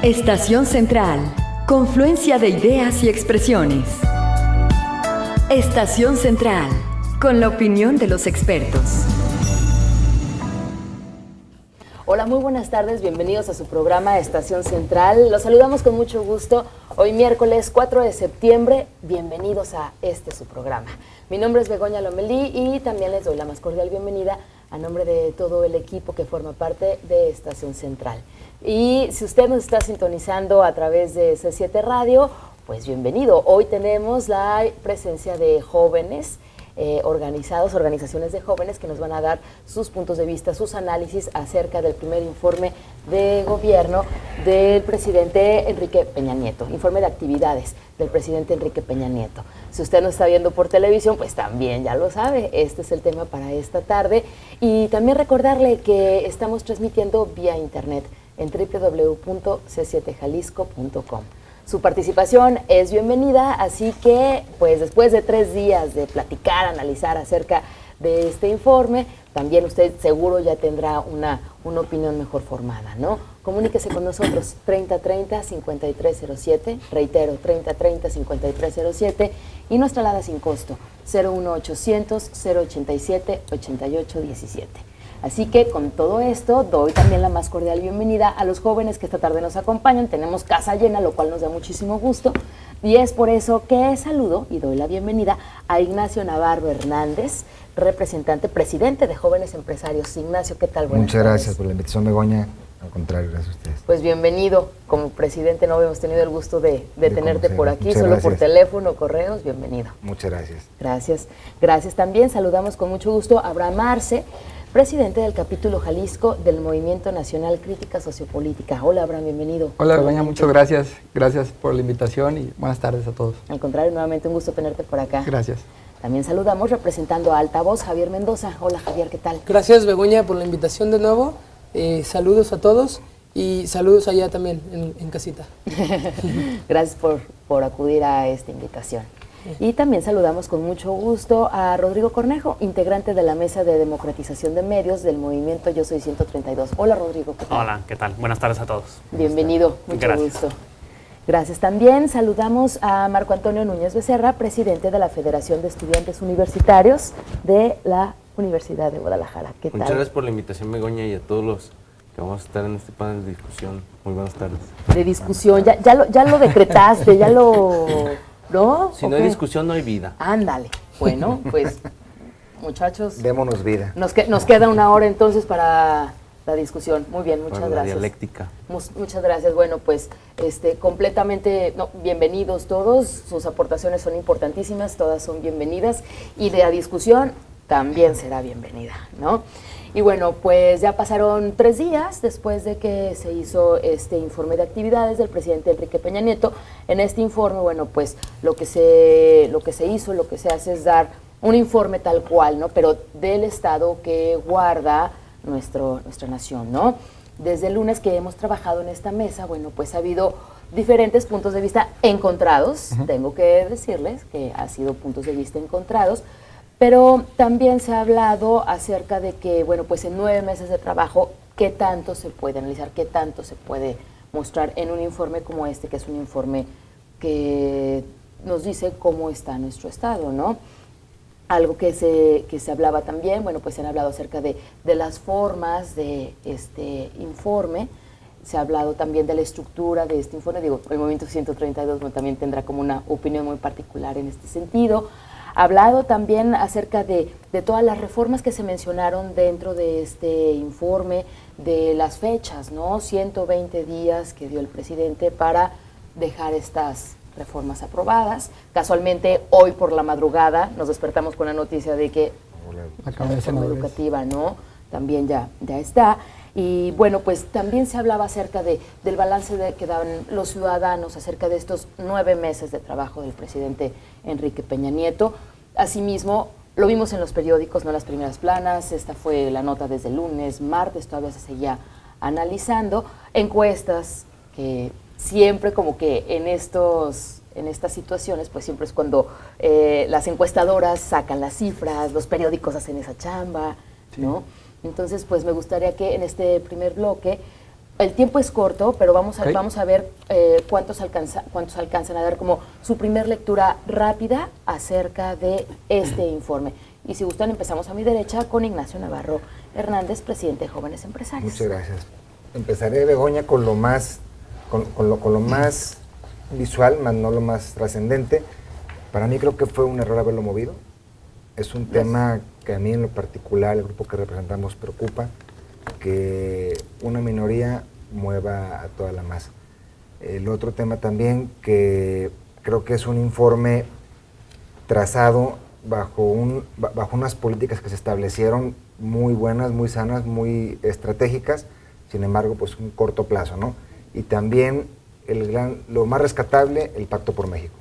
Estación Central, confluencia de ideas y expresiones. Estación Central, con la opinión de los expertos. Hola, muy buenas tardes, bienvenidos a su programa Estación Central. Los saludamos con mucho gusto. Hoy miércoles 4 de septiembre, bienvenidos a su programa. Mi nombre es Begoña Lomelí y también les doy la más cordial bienvenida a nombre de todo el equipo que forma parte de Estación Central. Y si usted nos está sintonizando a través de C7 Radio, pues bienvenido. Hoy tenemos la presencia de jóvenes organizaciones de jóvenes que nos van a dar sus puntos de vista, sus análisis acerca del primer informe de gobierno del presidente Enrique Peña Nieto, informe de actividades del presidente Enrique Peña Nieto. Si usted nos está viendo por televisión, pues también ya lo sabe, este es el tema para esta tarde. Y también recordarle que estamos transmitiendo vía internet en www.c7jalisco.com. Su participación es bienvenida, así que pues después de 3 días de platicar, analizar acerca de este informe, también usted seguro ya tendrá una opinión mejor formada, ¿no? Comuníquese con nosotros, 3030-5307, reitero, 3030-5307, y nuestra alada sin costo, 01800-087-8817. Así que con todo esto doy también la más cordial bienvenida a los jóvenes que esta tarde nos acompañan. Tenemos casa llena, lo cual nos da muchísimo gusto. Y es por eso que saludo y doy la bienvenida a Ignacio Navarro Hernández, presidente de Jóvenes Empresarios. Ignacio, ¿qué tal? Buenas tardes. Gracias por la invitación, Begoña. Al contrario, gracias a ustedes. Pues bienvenido. Como presidente no habíamos tenido el gusto de tenerte por aquí, Muchas solo gracias. Por teléfono, correos. Bienvenido. Muchas gracias. Gracias también. Saludamos con mucho gusto a Abraham Arce, presidente del capítulo Jalisco del Movimiento Nacional Crítica Sociopolítica. Hola, Abraham, bienvenido. Hola, Begoña, muchas gracias. Gracias por la invitación y buenas tardes a todos. Al contrario, nuevamente un gusto tenerte por acá. Gracias. También saludamos representando a Altavoz, Javier Mendoza. Hola, Javier, ¿qué tal? Gracias, Begoña, por la invitación de nuevo. Saludos a todos y saludos allá también en casita. Gracias por acudir a esta invitación. Y también saludamos con mucho gusto a Rodrigo Cornejo, integrante de la Mesa de Democratización de Medios del Movimiento Yo Soy 132. Hola, Rodrigo, ¿qué tal? Hola, ¿qué tal? Buenas tardes a todos. Bienvenido, mucho Gracias. gusto. Gracias también. Saludamos a Marco Antonio Núñez Becerra, presidente de la Federación de Estudiantes Universitarios de la Universidad de Guadalajara. ¿Qué tal? Muchas gracias por la invitación, Begoña, y a todos los que vamos a estar en este panel de discusión. Muy buenas tardes. De discusión, ya lo decretaste, ya lo... ¿No? Si no hay discusión, no hay vida. Ándale. Bueno, pues, muchachos. Démonos vida. Nos queda 1 hora entonces para la discusión. Muy bien, muchas Para gracias. la dialéctica. Muchas gracias. Bueno, pues, completamente bienvenidos todos. Sus aportaciones son importantísimas, todas son bienvenidas. Y de la discusión también será bienvenida, ¿no? Y bueno, pues ya pasaron 3 días después de que se hizo este informe de actividades del presidente Enrique Peña Nieto. En este informe, bueno, pues lo que se hace es dar un informe tal cual, ¿no? Pero del estado que guarda nuestra nación, ¿no? Desde el lunes que hemos trabajado en esta mesa, bueno, pues ha habido diferentes puntos de vista encontrados. Tengo que decirles que ha sido puntos de vista encontrados. Pero también se ha hablado acerca de que, bueno, pues en 9 meses de trabajo, ¿qué tanto se puede analizar, qué tanto se puede mostrar en un informe como este, que es un informe que nos dice cómo está nuestro estado, ¿no? Algo que se hablaba también, bueno, pues se han hablado acerca de las formas de este informe, se ha hablado también de la estructura de este informe. Digo, el Movimiento 132 bueno, también tendrá como una opinión muy particular en este sentido. Ha hablado también acerca de todas las reformas que se mencionaron dentro de este informe, de las fechas, ¿no? 120 días que dio el presidente para dejar estas reformas aprobadas. Casualmente, hoy por la madrugada nos despertamos con la noticia de que la reforma educativa, ¿no? También ya está. Y bueno, pues también se hablaba acerca del balance que daban los ciudadanos acerca de estos 9 meses de trabajo del presidente Enrique Peña Nieto. Asimismo, lo vimos en los periódicos, no en las primeras planas, esta fue la nota desde el lunes, martes todavía se seguía analizando. Encuestas que siempre como que en estas situaciones, pues siempre es cuando las encuestadoras sacan las cifras, los periódicos hacen esa chamba, ¿no? Entonces, pues me gustaría que en este primer bloque el tiempo es corto, pero vamos a, Ok. vamos a ver cuántos alcanzan a dar como su primer lectura rápida acerca de este informe. Y si gustan, empezamos a mi derecha con Ignacio Navarro Hernández, presidente de Jóvenes Empresarios. Muchas gracias. Empezaré, Begoña, con lo más, con lo más visual, más no lo más trascendente. Para mí creo que fue un error haberlo movido. Es un tema que a mí en lo particular, el grupo que representamos, preocupa, que una minoría mueva a toda la masa. El otro tema también, que creo que es un informe trazado bajo unas políticas que se establecieron muy buenas, muy sanas, muy estratégicas, sin embargo, pues un corto plazo, ¿no? Y también lo más rescatable, el Pacto por México.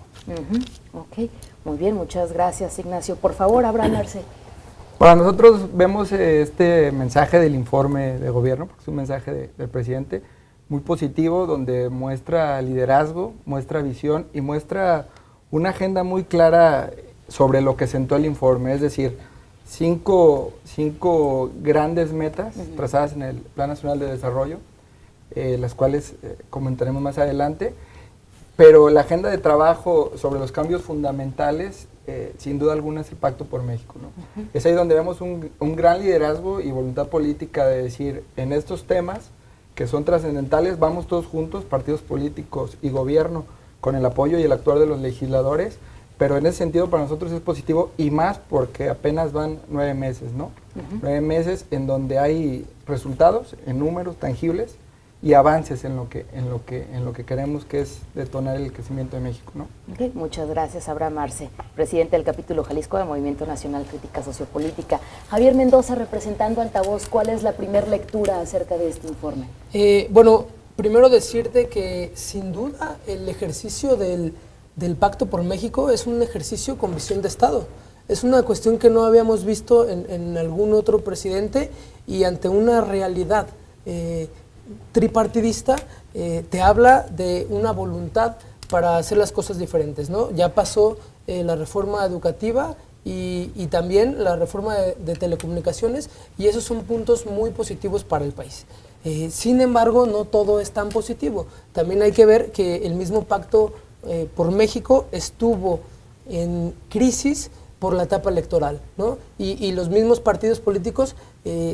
Ok, muy bien, muchas gracias, Ignacio. Por favor, Abraham Arce. Para nosotros vemos este mensaje del informe de gobierno, porque es un mensaje del presidente, muy positivo, donde muestra liderazgo, muestra visión y muestra una agenda muy clara sobre lo que sentó el informe, es decir, cinco grandes metas trazadas en el Plan Nacional de Desarrollo, las cuales comentaremos más adelante, pero la agenda de trabajo sobre los cambios fundamentales, sin duda alguna, es el Pacto por México, ¿no? Es ahí donde vemos un gran liderazgo y voluntad política de decir, en estos temas que son trascendentales, vamos todos juntos, partidos políticos y gobierno, con el apoyo y el actuar de los legisladores, pero en ese sentido para nosotros es positivo y más porque apenas van 9 meses, ¿no? 9 meses en donde hay resultados en números tangibles y avances en lo que queremos, que es detonar el crecimiento de México, ¿no? Okay, muchas gracias, Abraham Arce, presidente del capítulo Jalisco de Movimiento Nacional Crítica Sociopolítica. Javier Mendoza, representando Altavoz, ¿cuál es la primera lectura acerca de este informe? Bueno, primero decirte que sin duda el ejercicio del Pacto por México es un ejercicio con visión de Estado. Es una cuestión que no habíamos visto en algún otro presidente y ante una realidad tripartidista te habla de una voluntad para hacer las cosas diferentes, ¿no? Ya pasó la reforma educativa y también la reforma de telecomunicaciones y esos son puntos muy positivos para el país. Sin embargo, no todo es tan positivo. También hay que ver que el mismo Pacto por México estuvo en crisis por la etapa electoral, ¿no? Y los mismos partidos políticos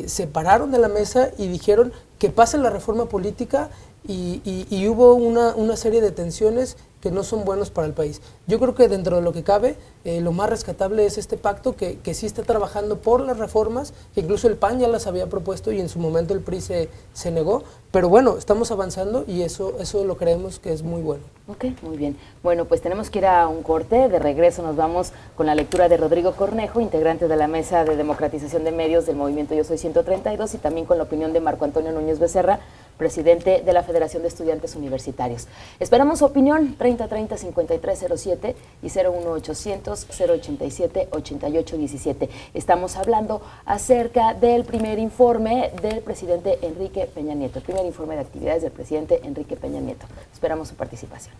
se pararon de la mesa y dijeron que pase la reforma política y hubo una serie de tensiones que no son buenos para el país. Yo creo que dentro de lo que cabe, lo más rescatable es este pacto que sí está trabajando por las reformas, que incluso el PAN ya las había propuesto y en su momento el PRI se negó, pero bueno, estamos avanzando y eso lo creemos que es muy bueno. Ok, muy bien. Bueno, pues tenemos que ir a un corte. De regreso nos vamos con la lectura de Rodrigo Cornejo, integrante de la Mesa de Democratización de Medios del Movimiento Yo Soy 132, y también con la opinión de Marco Antonio Núñez Becerra, presidente de la Federación de Estudiantes Universitarios. Esperamos su opinión, 3030-5307 y 01800-087-8817. Estamos hablando acerca del primer informe del presidente Enrique Peña Nieto, el primer informe de actividades del presidente Enrique Peña Nieto. Esperamos su participación.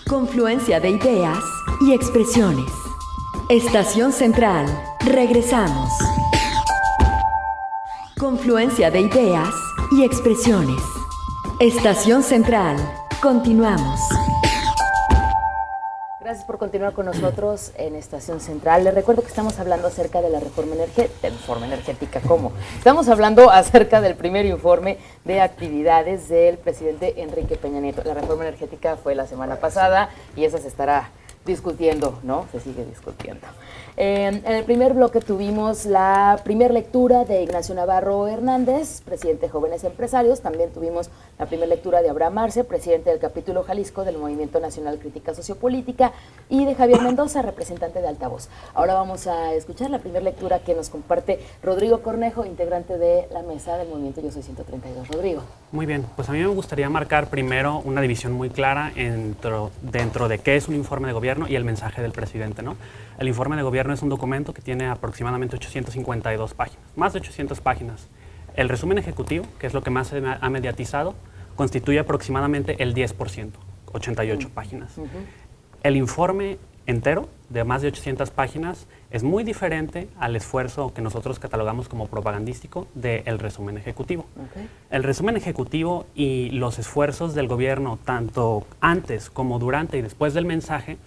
Confluencia de ideas y expresiones. Estación Central. Regresamos. Confluencia de ideas y expresiones. Estación Central. Continuamos. Gracias por continuar con nosotros en Estación Central. Les recuerdo que estamos hablando acerca de la reforma energética. ¿Cómo? Estamos hablando acerca del primer informe de actividades del presidente Enrique Peña Nieto. La reforma energética fue la semana pasada y esa se estará discutiendo, ¿no? Se sigue discutiendo. En el primer bloque tuvimos la primera lectura de Ignacio Navarro Hernández, presidente de Jóvenes Empresarios. También tuvimos la primera lectura de Abraham Arce, presidente del capítulo Jalisco del Movimiento Nacional Crítica Sociopolítica, y de Javier Mendoza, representante de Altavoz. Ahora vamos a escuchar la primera lectura que nos comparte Rodrigo Cornejo, integrante de la Mesa del Movimiento Yo Soy 132. Rodrigo. Muy bien, pues a mí me gustaría marcar primero una división muy clara dentro de qué es un informe de gobierno y el mensaje del presidente, ¿no? El informe de gobierno es un documento que tiene aproximadamente 852 páginas, más de 800 páginas. El resumen ejecutivo, que es lo que más se ha mediatizado, constituye aproximadamente el 10%, 88 páginas. El informe entero, de más de 800 páginas, es muy diferente al esfuerzo que nosotros catalogamos como propagandístico del resumen ejecutivo. Okay. El resumen ejecutivo y los esfuerzos del gobierno, tanto antes como durante y después del mensaje,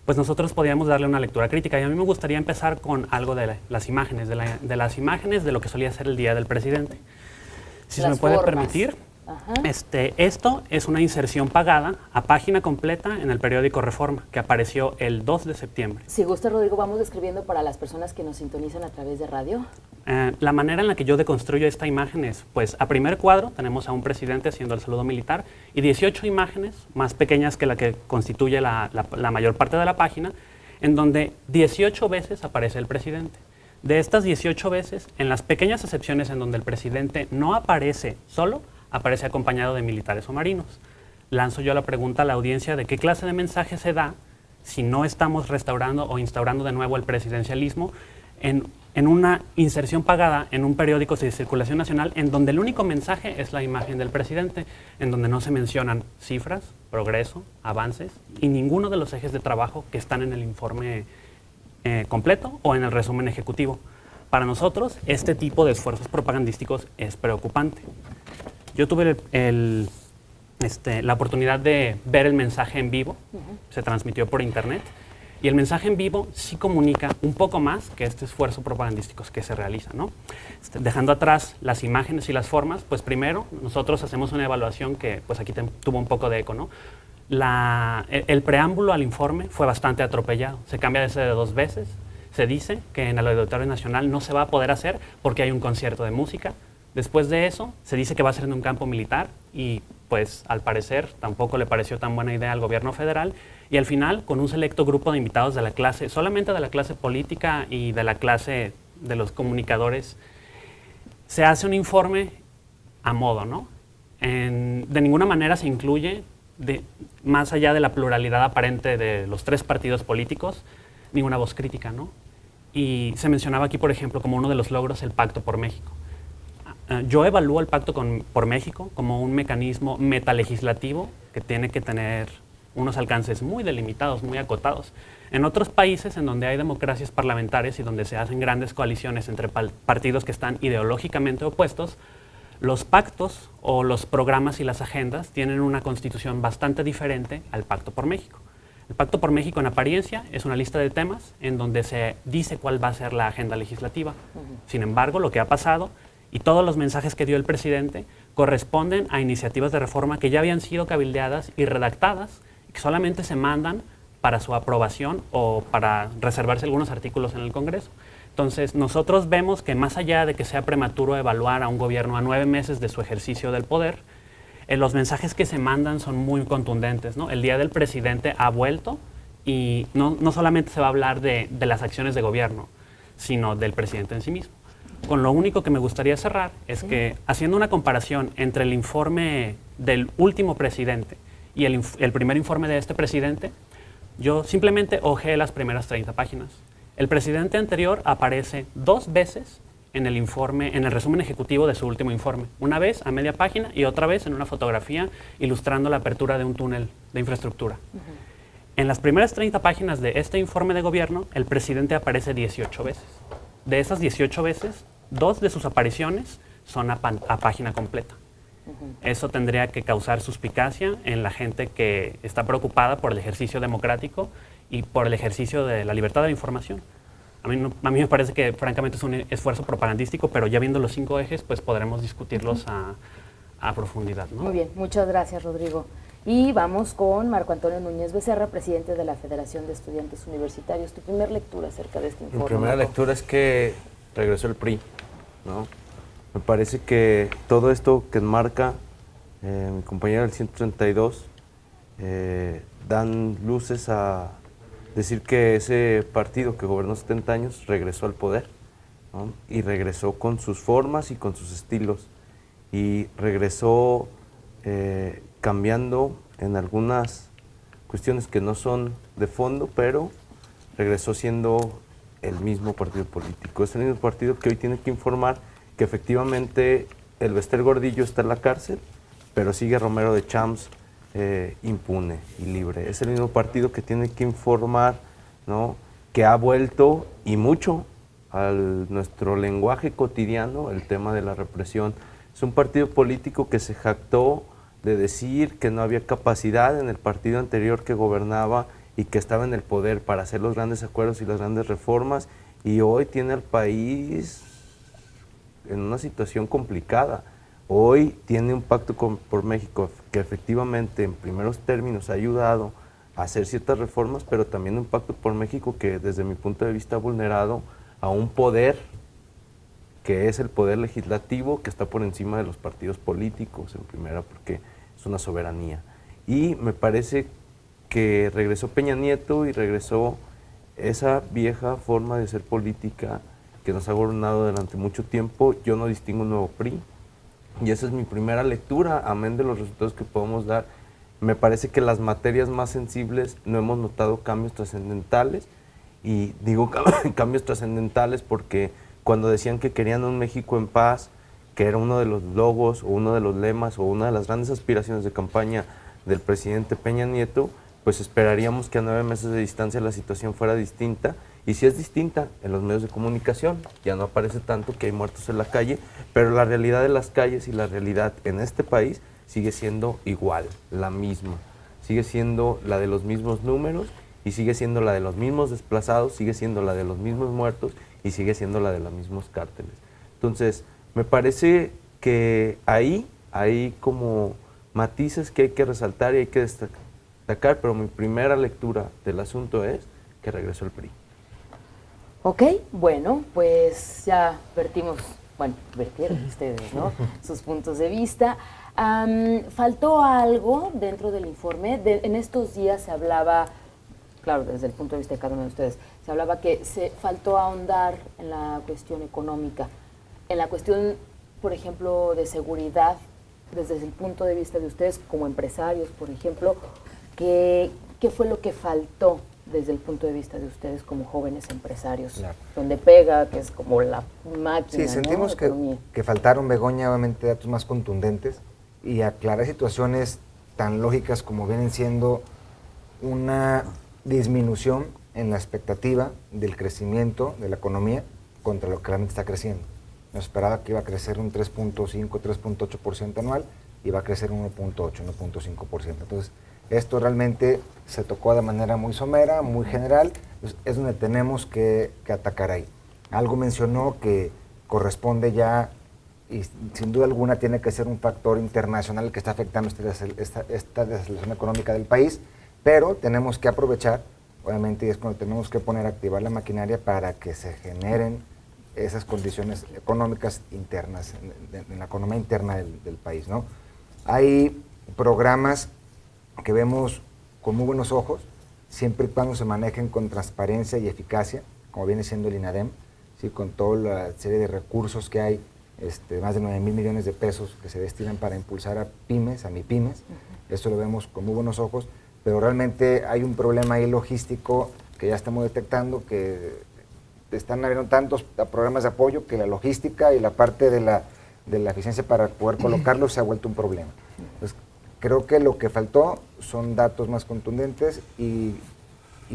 pues nosotros podíamos darle una lectura crítica. Y a mí me gustaría empezar con algo de las imágenes, de lo que solía ser el día del presidente. Si se me puede permitir. Ajá. Esto es una inserción pagada a página completa en el periódico Reforma, que apareció el 2 de septiembre. Si gusta, Rodrigo, vamos describiendo para las personas que nos sintonizan a través de radio. La manera en la que yo deconstruyo esta imagen es, pues, a primer cuadro tenemos a un presidente haciendo el saludo militar y 18 imágenes más pequeñas que la que constituye la mayor parte de la página, en donde 18 veces aparece el presidente. De estas 18 veces, en las pequeñas excepciones en donde el presidente no aparece solo, aparece acompañado de militares o marinos. Lanzo yo la pregunta a la audiencia de qué clase de mensaje se da si no estamos restaurando o instaurando de nuevo el presidencialismo en una inserción pagada en un periódico de circulación nacional en donde el único mensaje es la imagen del presidente, en donde no se mencionan cifras, progreso, avances y ninguno de los ejes de trabajo que están en el informe completo o en el resumen ejecutivo. Para nosotros, este tipo de esfuerzos propagandísticos es preocupante. Yo tuve la oportunidad de ver el mensaje en vivo, se transmitió por internet, y el mensaje en vivo sí comunica un poco más que este esfuerzo propagandístico que se realiza, ¿no? Dejando atrás las imágenes y las formas, pues primero nosotros hacemos una evaluación que pues aquí tuvo un poco de eco, ¿no? El preámbulo al informe fue bastante atropellado, se cambia de 2 veces, se dice que en el Auditorio Nacional no se va a poder hacer porque hay un concierto de música. Después de eso, se dice que va a ser en un campo militar y, pues, al parecer, tampoco le pareció tan buena idea al gobierno federal. Y al final, con un selecto grupo de invitados de la clase, solamente de la clase política y de la clase de los comunicadores, se hace un informe a modo, ¿no? De ninguna manera se incluye, más allá de la pluralidad aparente de los 3 partidos políticos, ninguna voz crítica, ¿no? Y se mencionaba aquí, por ejemplo, como uno de los logros, el Pacto por México. Yo evalúo el Pacto por México como un mecanismo metalegislativo que tiene que tener unos alcances muy delimitados, muy acotados. En otros países en donde hay democracias parlamentarias y donde se hacen grandes coaliciones entre partidos que están ideológicamente opuestos, los pactos o los programas y las agendas tienen una constitución bastante diferente al Pacto por México. El Pacto por México, en apariencia, es una lista de temas en donde se dice cuál va a ser la agenda legislativa. Sin embargo, lo que ha pasado y todos los mensajes que dio el presidente corresponden a iniciativas de reforma que ya habían sido cabildeadas y redactadas y que solamente se mandan para su aprobación o para reservarse algunos artículos en el Congreso. Entonces, nosotros vemos que más allá de que sea prematuro evaluar a un gobierno a 9 meses de su ejercicio del poder, los mensajes que se mandan son muy contundentes, ¿no? El día del presidente ha vuelto y no solamente se va a hablar de las acciones de gobierno, sino del presidente en sí mismo. Con lo único que me gustaría cerrar es que, haciendo una comparación entre el informe del último presidente y el primer informe de este presidente, yo simplemente hojeé las primeras 30 páginas. El presidente anterior aparece 2 veces en el informe, en el resumen ejecutivo de su último informe. Una vez a media página y otra vez en una fotografía ilustrando la apertura de un túnel de infraestructura. En las primeras 30 páginas de este informe de gobierno, el presidente aparece 18 veces. De esas 18 veces, 2 de sus apariciones son a página completa. Eso tendría que causar suspicacia en la gente que está preocupada por el ejercicio democrático y por el ejercicio de la libertad de la información. A mí me parece que francamente es un esfuerzo propagandístico, pero ya viendo los 5 ejes, pues podremos discutirlos a profundidad, ¿no? Muy bien, muchas gracias, Rodrigo. Y vamos con Marco Antonio Núñez Becerra, presidente de la Federación de Estudiantes Universitarios. Tu primera lectura acerca de este informe. Mi primera Marco. lectura es que regresó el PRI, ¿no? Me parece que todo esto que enmarca mi compañero del 132 dan luces a decir que ese partido que gobernó 70 años regresó al poder, ¿no? Y regresó con sus formas y con sus estilos y regresó cambiando en algunas cuestiones que no son de fondo, pero regresó siendo el mismo partido político. Es el mismo partido que hoy tiene que informar que efectivamente el Bester Gordillo está en la cárcel, pero sigue Romero de Champs impune y libre. Es el mismo partido que tiene que informar, ¿no?, que ha vuelto y mucho a nuestro lenguaje cotidiano el tema de la represión. Es un partido político que se jactó de decir que no había capacidad en el partido anterior que gobernaba y que estaba en el poder para hacer los grandes acuerdos y las grandes reformas, y hoy tiene al país en una situación complicada. Hoy tiene un pacto por México que efectivamente en primeros términos ha ayudado a hacer ciertas reformas, pero también un pacto por México que desde mi punto de vista ha vulnerado a un poder que es el poder legislativo, que está por encima de los partidos políticos en primera, porque es una soberanía. Y me parece que regresó Peña Nieto y regresó esa vieja forma de hacer política que nos ha gobernado durante mucho tiempo. Yo no distingo un nuevo PRI, y esa es mi primera lectura, amén de los resultados que podemos dar. Me parece que las materias más sensibles no hemos notado cambios trascendentales, y digo cambios trascendentales porque cuando decían que querían un México en paz, que era uno de los logos o uno de los lemas o una de las grandes aspiraciones de campaña del presidente Peña Nieto, pues esperaríamos que a 9 meses de distancia la situación fuera distinta, y sí es distinta en los medios de comunicación, ya no aparece tanto que hay muertos en la calle, pero la realidad de las calles y la realidad en este país sigue siendo igual, la misma, sigue siendo la de los mismos números, y sigue siendo la de los mismos desplazados, sigue siendo la de los mismos muertos, y sigue siendo la de los mismos cárteles. Entonces, me parece que hay como matices que hay que resaltar y hay que destacar, pero mi primera lectura del asunto es que regresó el PRI. Ok, bueno, pues ya vertieron ustedes, ¿no?, sus puntos de vista. ¿Faltó algo dentro del informe? En estos días se hablaba, claro, desde el punto de vista de cada uno de ustedes, se hablaba que se faltó ahondar en la cuestión económica, en la cuestión, por ejemplo, de seguridad, desde el punto de vista de ustedes como empresarios, por ejemplo, ¿qué fue lo que faltó desde el punto de vista de ustedes como jóvenes empresarios? Claro. Donde pega, que es como la máquina, sí, sentimos ¿no?, que faltaron, Begoña, obviamente datos más contundentes y aclarar situaciones tan lógicas como vienen siendo una disminución en la expectativa del crecimiento de la economía contra lo que realmente está creciendo. Nos esperaba que iba a crecer un 3.5, 3.8% anual, y va a crecer un 1.8, 1.5%. Entonces, esto realmente se tocó de manera muy somera, muy general, pues es donde tenemos que atacar ahí. Algo mencionó que corresponde ya, y sin duda alguna tiene que ser un factor internacional que está afectando esta desaceleración económica del país, pero tenemos que aprovechar, obviamente, y es cuando tenemos que poner a activar la maquinaria para que se generen esas condiciones económicas internas, en la economía interna del país, ¿no? Hay programas que vemos con muy buenos ojos, siempre y cuando se manejen con transparencia y eficacia, como viene siendo el INADEM, ¿sí?, con toda la serie de recursos que hay, más de 9,000 millones de pesos que se destinan para impulsar a pymes, a MIPYMES. Esto lo vemos con muy buenos ojos, pero realmente hay un problema ahí logístico que ya estamos detectando, que están habiendo tantos programas de apoyo que la logística y la parte de la eficiencia para poder colocarlos se ha vuelto un problema. Entonces, creo que lo que faltó son datos más contundentes y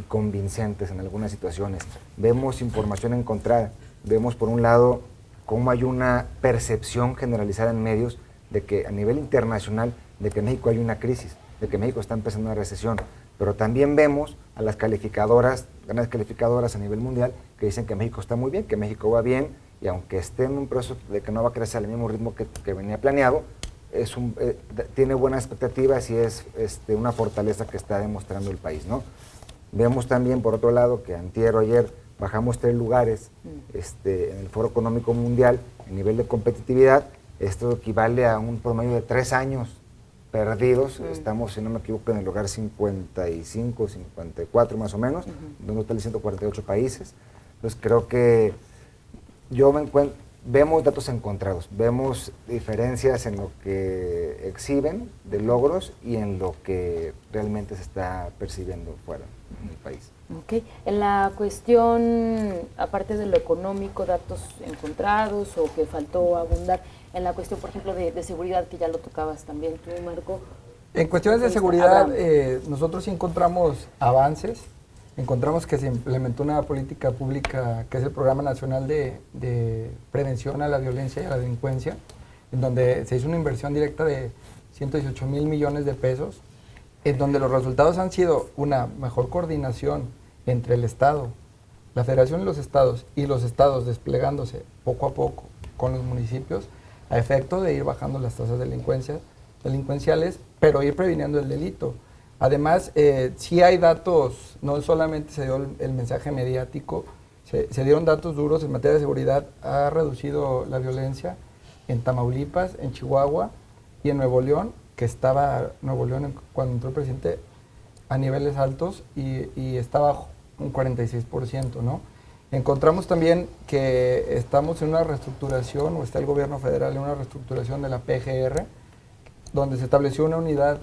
convincentes en algunas situaciones. Vemos información encontrada, vemos por un lado cómo hay una percepción generalizada en medios de que a nivel internacional, de que en México hay una crisis, de que México está empezando una recesión, pero también vemos a las calificadoras, grandes calificadoras a nivel mundial, que dicen que México está muy bien, que México va bien, y aunque esté en un proceso de que no va a crecer al mismo ritmo que venía planeado, tiene buenas expectativas y es una fortaleza que está demostrando el país, ¿no? Vemos también, por otro lado, que antier o ayer bajamos 3 lugares en el Foro Económico Mundial en nivel de competitividad. Esto equivale a un promedio de 3 años perdidos. Estamos, si no me equivoco, en el lugar 55, 54 más o menos, de un total de 148 países. Entonces creo que vemos datos encontrados, vemos diferencias en lo que exhiben de logros y en lo que realmente se está percibiendo fuera del país. Ok. En la cuestión, aparte de lo económico, datos encontrados o que faltó abundar, en la cuestión, por ejemplo, de seguridad, que ya lo tocabas también tú, Marco, En cuestiones de seguridad, nosotros sí encontramos avances. Encontramos que se implementó una política pública que es el Programa Nacional de Prevención a la Violencia y a la Delincuencia, en donde se hizo una inversión directa de 118 mil millones de pesos, en donde los resultados han sido una mejor coordinación entre el Estado, la Federación y los estados desplegándose poco a poco con los municipios a efecto de ir bajando las tasas delincuenciales, pero ir previniendo el delito. Además, sí hay datos, no solamente se dio el mensaje mediático, se dieron datos duros en materia de seguridad. Ha reducido la violencia en Tamaulipas, en Chihuahua y en Nuevo León, que estaba Nuevo León cuando entró el presidente a niveles altos y estaba un 46%, ¿no? Encontramos también que estamos en una reestructuración, o está el gobierno federal en una reestructuración de la PGR, donde se estableció una unidad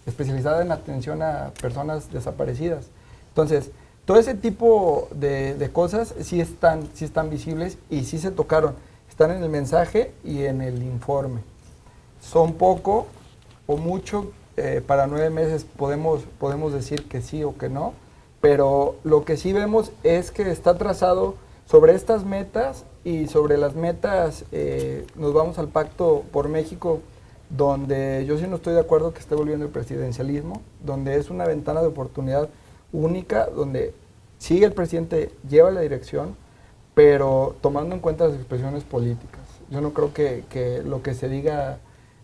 especializada en atención a personas desaparecidas. Entonces, todo ese tipo de cosas sí están visibles y sí se tocaron. Están en el mensaje y en el informe. Son poco o mucho, para 9 meses podemos decir que sí o que no, pero lo que sí vemos es que está trazado sobre estas metas y sobre las metas nos vamos al Pacto por México, donde yo sí no estoy de acuerdo que esté volviendo el presidencialismo, donde es una ventana de oportunidad única, donde sí el presidente lleva la dirección, pero tomando en cuenta las expresiones políticas. Yo no creo que lo que se diga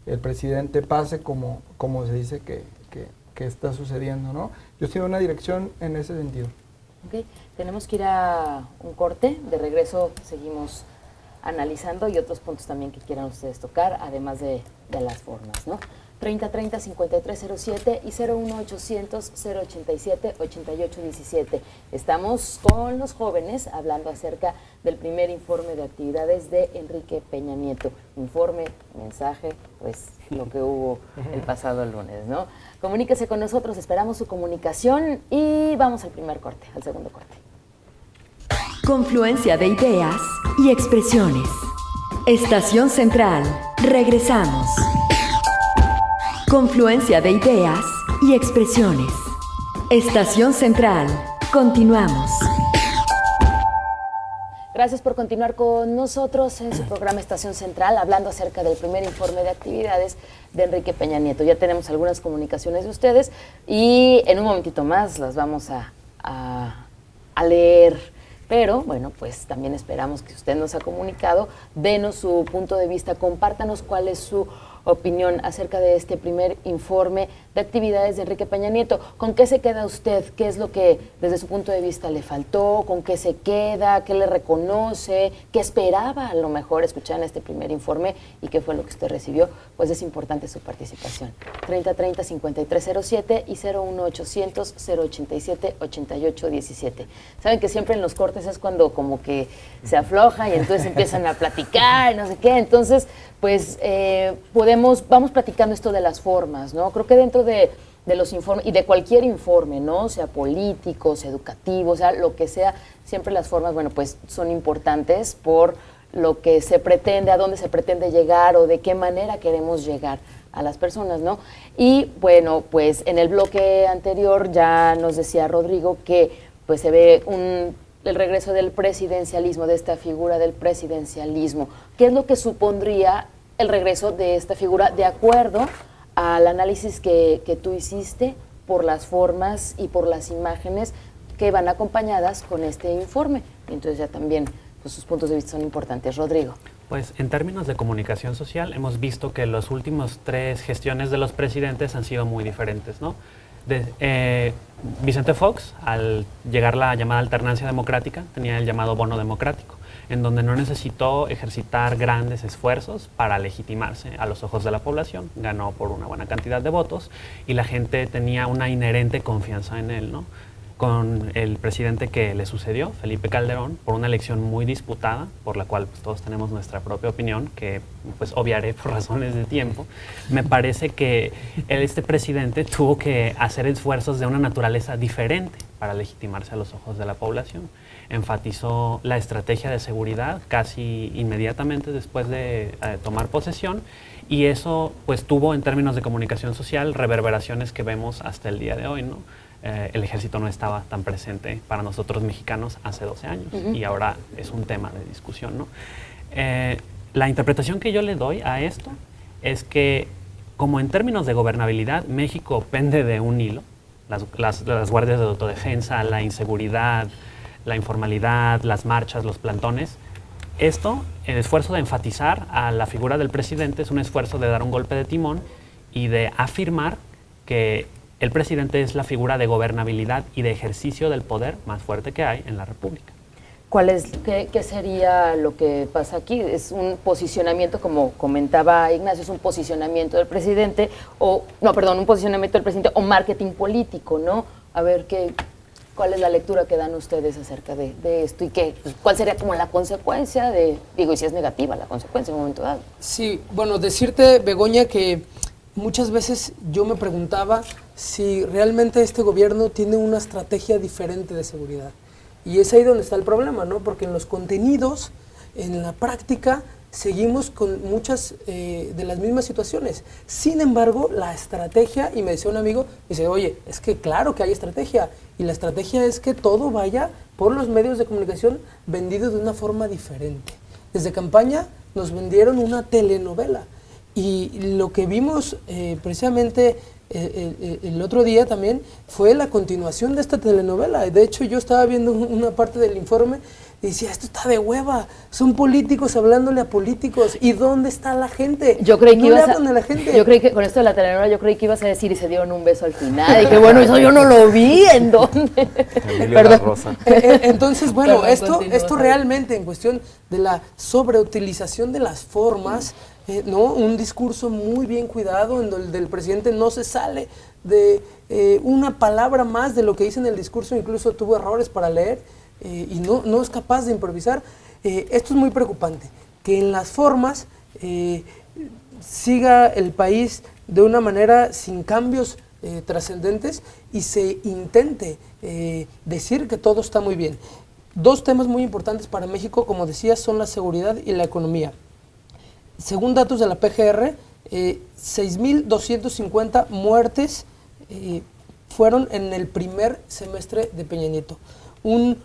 el presidente pase como se dice que está sucediendo, ¿no? Yo estoy en una dirección en ese sentido. Ok, tenemos que ir a un corte, de regreso seguimos analizando y otros puntos también que quieran ustedes tocar, además de las formas, ¿no? 3030-5307 y 01800-087-8817. Estamos con los jóvenes hablando acerca del primer informe de actividades de Enrique Peña Nieto. Informe, mensaje, pues lo que hubo el pasado lunes, ¿no? Comuníquese con nosotros, esperamos su comunicación y vamos al segundo corte. Confluencia de ideas y expresiones. Estación Central. Regresamos. Confluencia de ideas y expresiones. Estación Central. Continuamos. Gracias por continuar con nosotros en su programa Estación Central, hablando acerca del primer informe de actividades de Enrique Peña Nieto. Ya tenemos algunas comunicaciones de ustedes y en un momentito más las vamos a leer. Pero, bueno, pues también esperamos que usted nos ha comunicado, denos su punto de vista, compártanos cuál es su opinión acerca de este primer informe de actividades de Enrique Peña Nieto. ¿Con qué se queda usted? ¿Qué es lo que desde su punto de vista le faltó? ¿Con qué se queda? ¿Qué le reconoce? ¿Qué esperaba a lo mejor escuchar en este primer informe? ¿Y qué fue lo que usted recibió? Pues es importante su participación. 3030-5307 y 01800-087-8817. Saben que siempre en los cortes es cuando como que se afloja y entonces empiezan a platicar, no sé qué. Entonces, pues vamos platicando esto de las formas, ¿no? Creo que dentro de los informes y de cualquier informe, ¿no? Sea político, sea educativo, sea lo que sea, siempre las formas, bueno, pues son importantes por lo que se pretende, a dónde se pretende llegar o de qué manera queremos llegar a las personas, ¿no? Y bueno, pues en el bloque anterior ya nos decía Rodrigo que pues se ve el regreso del presidencialismo, de esta figura del presidencialismo. ¿Qué es lo que supondría el regreso de esta figura de acuerdo al análisis que tú hiciste por las formas y por las imágenes que van acompañadas con este informe? Entonces ya también pues, sus puntos de vista son importantes. Rodrigo. Pues en términos de comunicación social hemos visto que los últimos 3 gestiones de los presidentes han sido muy diferentes, ¿no? Vicente Fox, al llegar la llamada alternancia democrática, tenía el llamado bono democrático, en donde no necesitó ejercitar grandes esfuerzos para legitimarse a los ojos de la población. Ganó por una buena cantidad de votos y la gente tenía una inherente confianza en él, ¿no? Con el presidente que le sucedió, Felipe Calderón, por una elección muy disputada, por la cual pues, todos tenemos nuestra propia opinión, que pues obviaré por razones de tiempo, me parece que este presidente tuvo que hacer esfuerzos de una naturaleza diferente para legitimarse a los ojos de la población. Enfatizó la estrategia de seguridad casi inmediatamente después de tomar posesión, y eso pues tuvo en términos de comunicación social reverberaciones que vemos hasta el día de hoy, ¿no? El ejército no estaba tan presente para nosotros mexicanos hace 12 años y ahora es un tema de discusión, ¿no? La interpretación que yo le doy a esto es que, como en términos de gobernabilidad, México pende de un hilo, las guardias de autodefensa, la inseguridad, la informalidad, las marchas, los plantones. Esto, el esfuerzo de enfatizar a la figura del presidente, es un esfuerzo de dar un golpe de timón y de afirmar que el presidente es la figura de gobernabilidad y de ejercicio del poder más fuerte que hay en la República. ¿Qué sería lo que pasa aquí? ¿Es un posicionamiento, como comentaba Ignacio, es un posicionamiento del presidente, un posicionamiento del presidente o marketing político, ¿no? A ver, ¿cuál es la lectura que dan ustedes acerca de esto? ¿Y cuál sería como la consecuencia y si es negativa la consecuencia en un momento dado? Sí, bueno, decirte, Begoña, que muchas veces yo me preguntaba si realmente este gobierno tiene una estrategia diferente de seguridad. Y es ahí donde está el problema, ¿no? Porque en los contenidos, en la práctica, seguimos con muchas de las mismas situaciones. Sin embargo, la estrategia, y me decía un amigo, dice, oye, es que claro que hay estrategia, y la estrategia es que todo vaya por los medios de comunicación vendido de una forma diferente. Desde campaña nos vendieron una telenovela, y lo que vimos precisamente el otro día también fue la continuación de esta telenovela. De hecho, yo estaba viendo una parte del informe y decía, esto está de hueva, son políticos hablándole a políticos, ¿y dónde está la gente? Yo creí que no le hablan a la gente. Yo creí que con esto de la telenovela, yo creí que ibas a decir y se dieron un beso al final, y que bueno, eso yo no lo vi, ¿en dónde? Perdón. Rosa. Entonces, bueno, Perdón, esto realmente en cuestión de la sobreutilización de las formas, ¿no? Un discurso muy bien cuidado en donde el presidente no se sale de una palabra más de lo que dice en el discurso, incluso tuvo errores para leer y no es capaz de improvisar. Esto es muy preocupante, que en las formas siga el país de una manera sin cambios trascendentes y se intente decir que todo está muy bien. Dos temas muy importantes para México, como decía, son la seguridad y la economía. Según datos de la PGR, 6.250 muertes fueron en el primer semestre de Peña Nieto. Un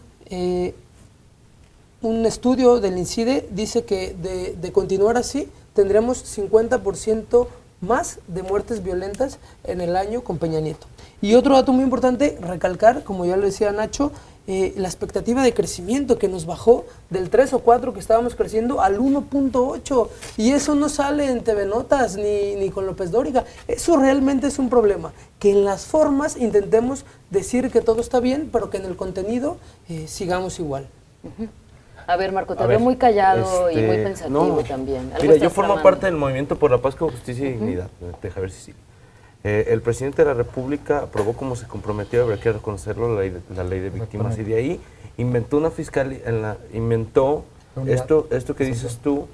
estudio del INCIDE dice que de continuar así, tendremos 50% más de muertes violentas en el año con Peña Nieto. Y otro dato muy importante, recalcar, como ya lo decía Nacho, la expectativa de crecimiento que nos bajó del 3 o 4 que estábamos creciendo al 1.8, y eso no sale en TV Notas ni con López Dóriga. Eso realmente es un problema, que en las formas intentemos decir que todo está bien, pero que en el contenido sigamos igual. A ver, Marco, te veo muy callado y muy pensativo también. Mira, yo formo parte del Movimiento por la Paz, con Justicia y Dignidad. Deja ver si sí. El presidente de la República aprobó, como se comprometió, habría que reconocerlo, la ley de víctimas, y de ahí inventó una fiscalía, inventó esto que dices tú,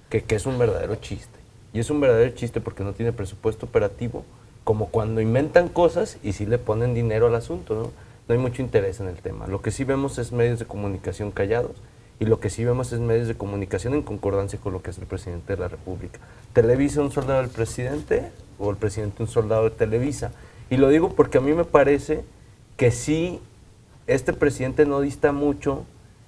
que es un verdadero chiste. Y es un verdadero chiste porque no tiene presupuesto operativo, como cuando inventan cosas y sí le ponen dinero al asunto, ¿no? No hay mucho interés en el tema. Lo que sí vemos es medios de comunicación callados, y lo que sí vemos es medios de comunicación en concordancia con lo que es el presidente de la República. Televisa un soldado del presidente, o el presidente un soldado de Televisa. Y lo digo porque a mí me parece que sí, este presidente no dista mucho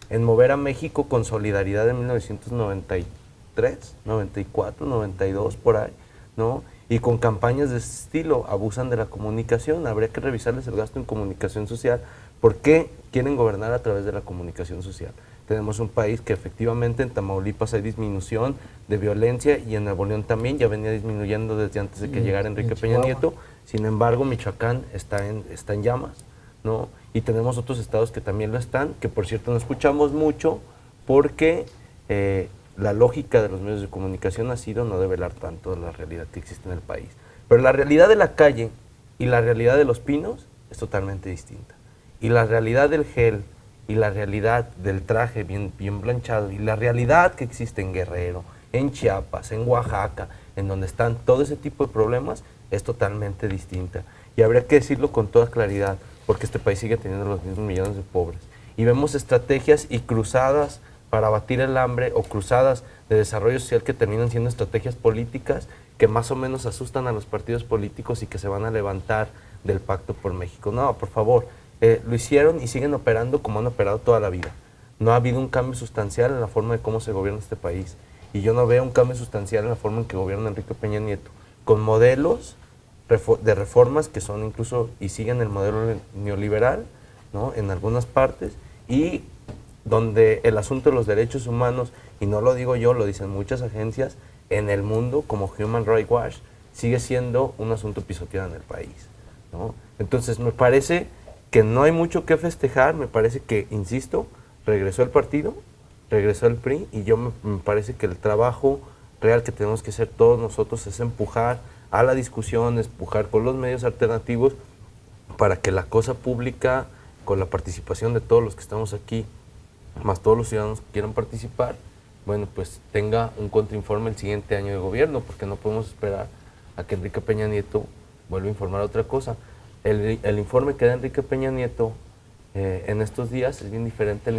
en mover a México con solidaridad en 1993, 94, 92, por ahí, ¿no? Y con campañas de ese estilo, abusan de la comunicación. Habría que revisarles el gasto en comunicación social. ¿Por qué quieren gobernar a través de la comunicación social? Tenemos un país que efectivamente en Tamaulipas hay disminución de violencia, y en Nuevo León también ya venía disminuyendo desde antes de que llegara Enrique Peña Nieto. Sin embargo, Michoacán está en llamas, ¿no? Y tenemos otros estados que también lo están, que por cierto no escuchamos mucho porque la lógica de los medios de comunicación ha sido no develar tanto de la realidad que existe en el país. Pero la realidad de la calle y la realidad de Los Pinos es totalmente distinta. Y la realidad del gel y la realidad del traje bien planchado y la realidad que existe en Guerrero, en Chiapas, en Oaxaca, en donde están todo ese tipo de problemas, es totalmente distinta. Y habría que decirlo con toda claridad. porque este país sigue teniendo los mismos millones de pobres. Y vemos estrategias y cruzadas para abatir el hambre o cruzadas de desarrollo social que terminan siendo estrategias políticas que más o menos asustan a los partidos políticos y que se van a levantar del Pacto por México. No, por favor, lo hicieron y siguen operando como han operado toda la vida. No ha habido un cambio sustancial en la forma de cómo se gobierna este país. Y yo no veo un cambio sustancial en la forma en que gobierna Enrique Peña Nieto, con modelos de reformas que son incluso y siguen el modelo neoliberal, ¿no?, en algunas partes, y donde el asunto de los derechos humanos, y no lo digo yo, lo dicen muchas agencias en el mundo, como Human Rights Watch, sigue siendo un asunto pisoteado en el país, ¿no? Entonces me parece que no hay mucho que festejar, me parece que, insisto, regresó el partido, regresó el PRI, y me parece que el trabajo real que tenemos que hacer todos nosotros es empujar a la discusión, empujar por los medios alternativos para que la cosa pública, con la participación de todos los que estamos aquí, más todos los ciudadanos que quieran participar, bueno, pues tenga un contrainforme el siguiente año de gobierno, porque no podemos esperar a que Enrique Peña Nieto vuelva a informar otra cosa. El informe que da Enrique Peña Nieto en estos días es bien diferente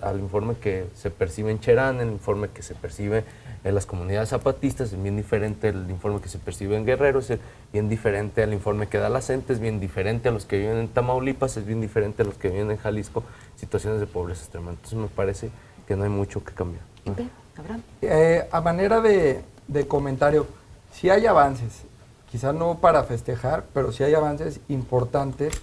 al informe que se percibe en Cherán, el informe que se percibe en las comunidades zapatistas, es bien diferente el informe que se percibe en Guerrero, es bien diferente al informe que da la CENTE, es bien diferente a los que viven en Tamaulipas, es bien diferente a los que viven en Jalisco, situaciones de pobreza extrema. Entonces me parece que no hay mucho que cambiar, ¿no? Abraham. A manera de comentario, sí hay avances, quizá no para festejar, pero sí hay avances importantes,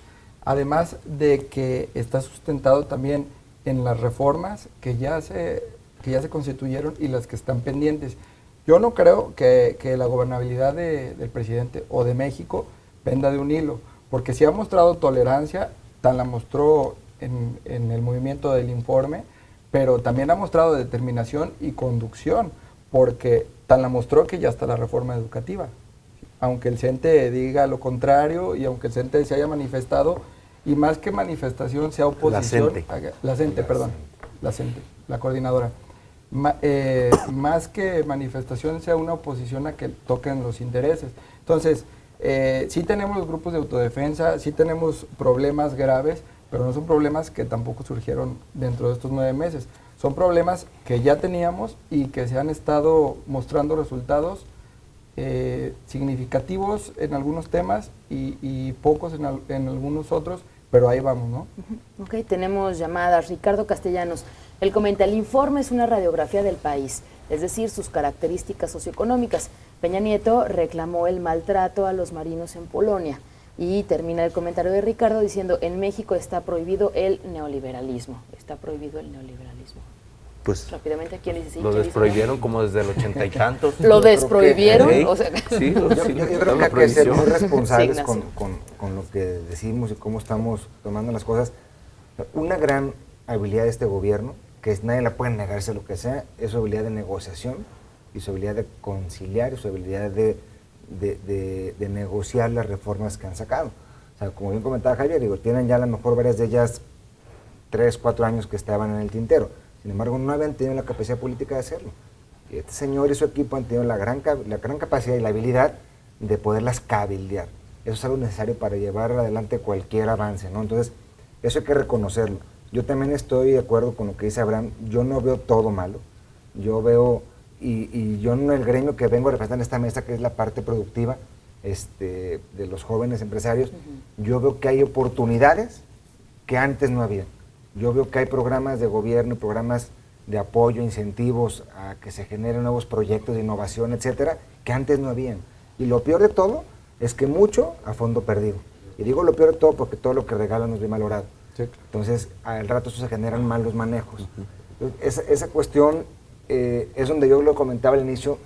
además de que está sustentado también en las reformas que ya se constituyeron y las que están pendientes. Yo no creo que la gobernabilidad del presidente o de México penda de un hilo, porque sí ha mostrado tolerancia, tan la mostró en el movimiento del informe, pero también ha mostrado determinación y conducción, porque tan la mostró que ya está la reforma educativa. Aunque el CENTE diga lo contrario y aunque el CENTE se haya manifestado, y más que manifestación sea oposición... La CENTE, la coordinadora. Más que manifestación sea una oposición a que toquen los intereses. Entonces, sí tenemos los grupos de autodefensa, sí tenemos problemas graves, pero no son problemas que tampoco surgieron dentro de estos 9 meses. Son problemas que ya teníamos y que se han estado mostrando resultados significativos en algunos temas y pocos en algunos otros, pero ahí vamos, ¿no? Ok, tenemos llamadas. Ricardo Castellanos, él comenta, el informe es una radiografía del país, es decir, sus características socioeconómicas. Peña Nieto reclamó el maltrato a los marinos en Polonia. Y termina el comentario de Ricardo diciendo, en México está prohibido el neoliberalismo. Está prohibido el neoliberalismo. Pues rápidamente, ¿quién dice? Lo desprohibieron como desde el 80 y tantos. ¿Lo desprohibieron? O sea, sí, yo creo que hay que ser muy responsables con lo que decimos y cómo estamos tomando las cosas. Una gran habilidad de este gobierno, que nadie la puede negarse lo que sea, es su habilidad de negociación y su habilidad de conciliar y su habilidad de negociar las reformas que han sacado. O sea, como bien comentaba Javier, tienen ya a lo mejor varias de ellas 3, 4 años que estaban en el tintero. Sin embargo, no habían tenido la capacidad política de hacerlo. Y este señor y su equipo han tenido la gran capacidad y la habilidad de poderlas cabildear. Eso es algo necesario para llevar adelante cualquier avance, ¿no? Entonces, eso hay que reconocerlo. Yo también estoy de acuerdo con lo que dice Abraham. Yo no veo todo malo. Yo veo, y yo en el gremio que vengo a representar en esta mesa, que es la parte productiva de los jóvenes empresarios, yo veo que hay oportunidades que antes no había. Yo veo que hay programas de gobierno, programas de apoyo, incentivos a que se generen nuevos proyectos de innovación, etcétera, que antes no habían. Y lo peor de todo es que mucho a fondo perdido. Y digo lo peor de todo porque todo lo que regalan es bien valorado. Sí. Entonces, al rato eso se generan malos manejos. Esa cuestión es donde yo lo comentaba al inicio,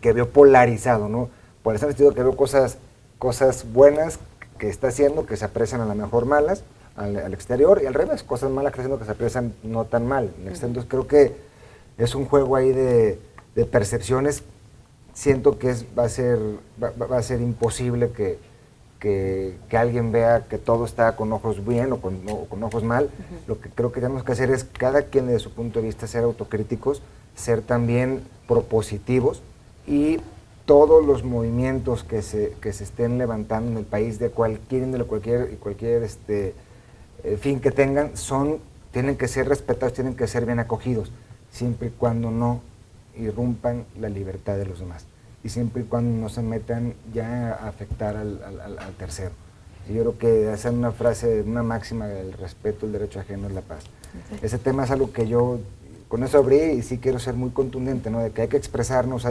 que veo polarizado, ¿no? Por ese sentido que veo cosas buenas que está haciendo, que se aprecian a lo mejor malas, al exterior, y al revés, cosas malas que se aprecian no tan mal. Entonces creo que es un juego ahí de percepciones. Siento que va a ser imposible que alguien vea que todo está con ojos bien o con ojos mal. Lo que creo que tenemos que hacer es cada quien desde su punto de vista ser autocríticos, ser también propositivos y todos los movimientos que se estén levantando en el país de cualquier índole, cualquier fin que tengan, tienen que ser respetados, tienen que ser bien acogidos, siempre y cuando no irrumpan la libertad de los demás y siempre y cuando no se metan ya a afectar al tercero. Y yo creo que esa es una frase, una máxima del respeto, el derecho ajeno es la paz. Ese tema es algo que yo con eso abrí y sí quiero ser muy contundente, ¿no? De que hay que expresarnos,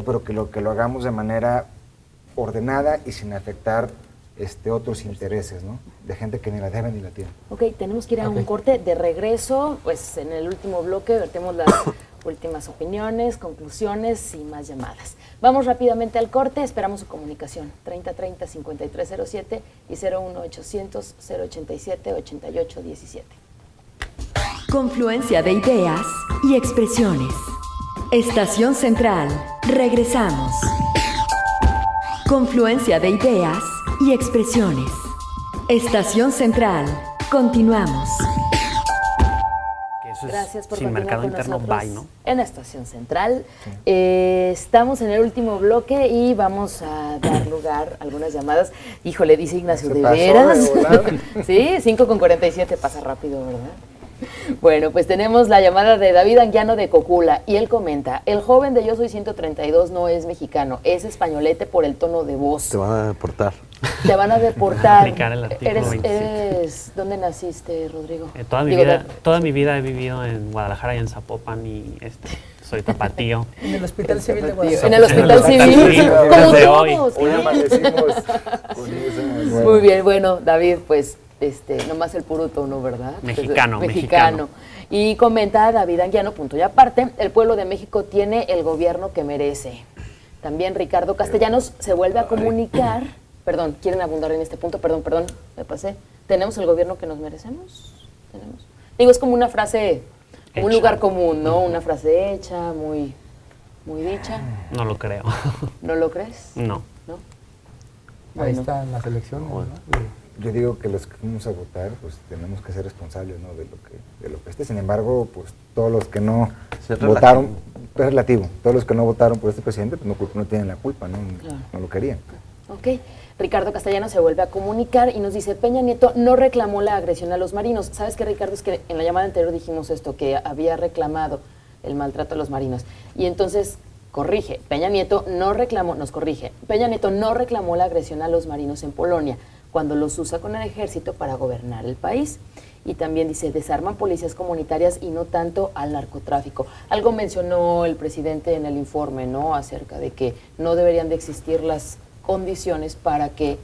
pero que lo hagamos de manera ordenada y sin afectar otros intereses, ¿no? De gente que ni la debe ni la tiene. Ok, tenemos que ir a un corte. De regreso, pues en el último bloque vertemos las últimas opiniones, conclusiones y más llamadas. Vamos rápidamente al corte, esperamos su comunicación. 3030-5307 y 01800-087-8817. Confluencia de ideas y expresiones. Estación Central. Regresamos. Confluencia de ideas y expresiones. Estación Central. Continuamos. Que eso es Gracias por sin continuar mercado con interno, nosotros bye, ¿no? en Estación Central. Estamos en el último bloque y vamos a dar lugar a algunas llamadas. Híjole, dice Ignacio, Se ¿de pasó veras? de volada. Sí, 5:47, pasa rápido, ¿verdad? Bueno, pues tenemos la llamada de David Anguiano de Cocula y él comenta: el joven de Yo Soy 132 no es mexicano, es españolete por el tono de voz. Te van a deportar. Te van a deportar. Aplicar el artículo 27. ¿Dónde naciste, Rodrigo? Toda mi vida he vivido en Guadalajara y en Zapopan y soy tapatío. En el Hospital Civil de En Guadalajara. el Hospital Civil, Sí, como desde hoy. todos. Hoy ¿eh? amanecimos con esa Muy bien, bueno, David, pues nomás el puro tono, ¿verdad? Mexicano. Y comenta David Anguiano, punto y aparte, el pueblo de México tiene el gobierno que merece. También Ricardo Castellanos se vuelve a comunicar, perdón, quieren abundar en este punto, perdón, me pasé. ¿Tenemos el gobierno que nos merecemos? ¿Tenemos? Digo, es como una frase, como un Hecha. lugar común, ¿no? Una frase hecha, muy dicha. No lo creo. ¿No lo crees? No. ¿No? Ahí Bueno. están las elecciones, ¿no? Yo digo que los que fuimos a votar, pues tenemos que ser responsables, ¿no? de lo que esté. Sin embargo, pues todos los que no Ser votaron, es relativo, todos los que no votaron por este presidente, pues no tienen la culpa, ¿no? Claro. No lo querían. Ok. Ricardo Castellanos se vuelve a comunicar y nos dice: Peña Nieto no reclamó la agresión a los marinos. ¿Sabes qué, Ricardo? Es que en la llamada anterior dijimos esto, que había reclamado el maltrato a los marinos. Y entonces corrige, Peña Nieto no reclamó, nos corrige, Peña Nieto no reclamó la agresión a los marinos en Polonia, cuando los usa con el ejército para gobernar el país. Y también dice: desarman policías comunitarias y no tanto al narcotráfico. Algo mencionó el presidente en el informe, ¿no? Acerca de que no deberían de existir las condiciones para que,